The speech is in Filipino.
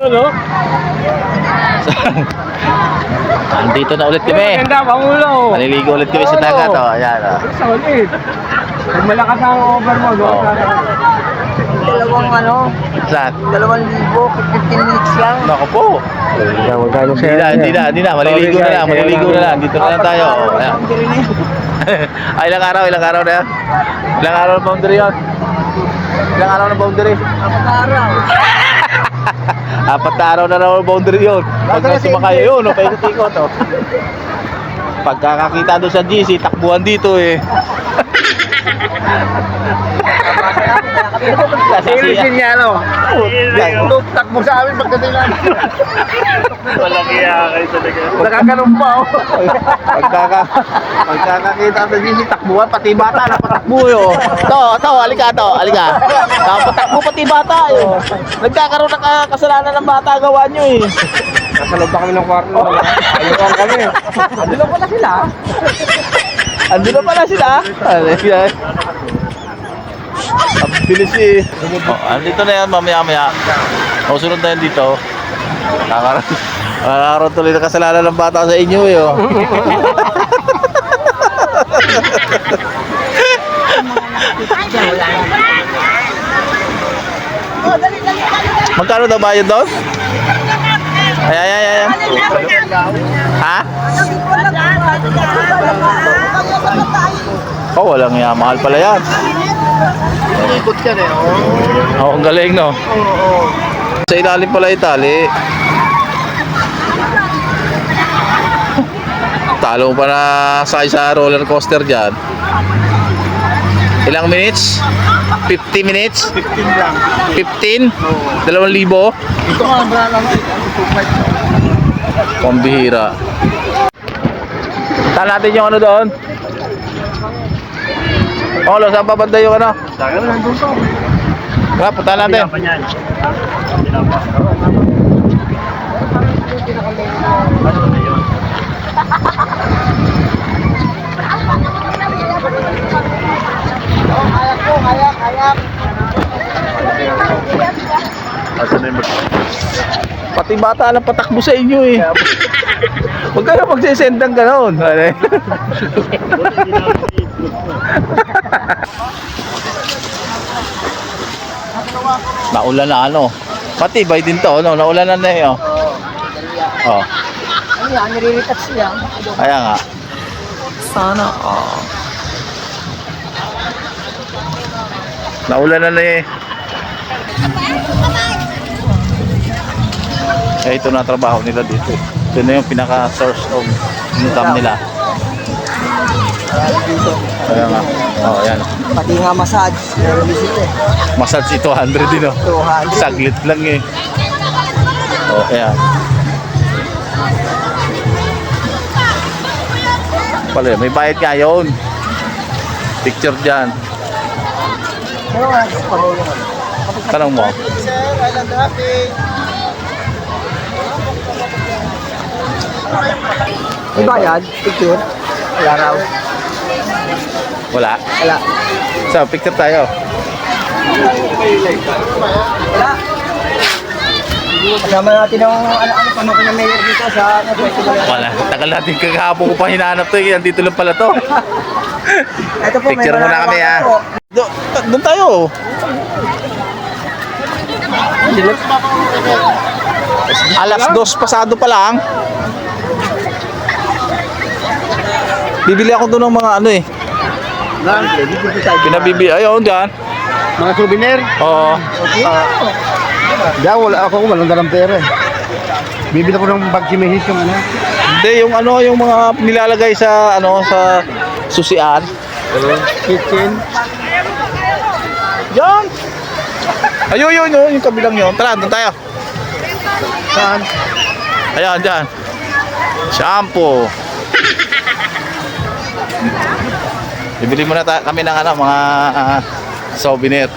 Ano? Andito na ulit kami. Ganda, Pangulo. Maliligo ulit kami sa dagat. Oh, ayan. Oh. Solid. Pag malakas ang over mo, no? Dalawang ano, Saan? 2,000, 15 minutes lang. Naku po. Hindi na. Maliligo na lang. Dito na lang tayo. Oh, ayan. Ay, ilang araw na yan? Ilang araw na boundary yun? Ilang araw na boundary? Araw. 4 araw na raw boundary yun. Pag sumakay yun, paikot-ikot. Oh. Pagkakakita doon sa GC, takbuhan dito eh. Sino sinyalo? Takbo sa amin pagdating namin. Walang iya kayo talaga. Nakakaroon pa, oh. Pagkakakita sa GC, takbuhan, pati bata napatakbo yun. Halika. Napatakbo pati bata yun. Nagkakaroon ng kasalanan ng bata, gawa nyo eh. Nasa loob pa kami ng kwarto. Ayun kami. Andun pala sila. Andun na pala sila. Ang bilis eh. Andito na yan mamaya. Sunod na yan dito. Nakakaroon tuloy na kasalanan ng bata sa inyo eh. Oh. Magkano daw bayad doon? Ayan. Ha? Oh, walang yan. Mahal pala yan. Ikot yan eh, oh. Oh, ang galing no? Oo. Sa ilalim pala itali. Talo pa na sakay sa roller coaster dyan. Ilang minutes? 50 minutes? 15 lang. 15? 2,000? Ito nga, brand lang. Pambihira. Punta natin yung ano doon. Olo, saan pa banda yung ano? Tayo lang doon to. Tara, punta natin. Pa niyan. Kayak. Pati bata lang patakbo sa inyo eh. Huwag ka na magsisendang gano'n. Naulan na ano. Patibay din to, no? Naulan na eh, oh. Oh. Ano yan, nire-retouch siya. Kaya nga. Sana, Naulan na eh. Eh, ito na trabaho nila dito. Ito na yung pinaka-source of income nila. Kaya nga. Oh, yan. Pati nga massage. Meron visit eh. Massage 200 din, oh. 200. Saglit lang eh. Oh, ayan. Pala, may bayad nga yun. Picture dyan. Pero wala sa pahulong. Tanong mo. Sir, Island Happy. May bayad? Picture? Wala raw. Wala? Wala. So, picture tayo. Wala. Kasama natin ang ano-ano pamangkin ng mayor dito sa festival. Wala. Tagal natin kagahapon ko pa hinanap to. Andito lang pala to. Ito po, Picture may muna kami, malalaman ha. po. Doon tayo. Alas 2 pasado pa lang. Bibili ako doon ng mga ano eh. Pinabibili. Ayun, dyan. Mga souvenir. Oo. Diyan, wala ako. Walang dalang pera eh. Bibili ko ng bag simihis yung ano. Hindi, yung ano, yung mga nilalagay sa, ano, sa susian. Kitchen. Yan! Ayun, yung kabilang yun. Tara, doon tayo. Saan? Ayan, dyan. Shampoo. Bibili muna kami ng ano, mga souvenir.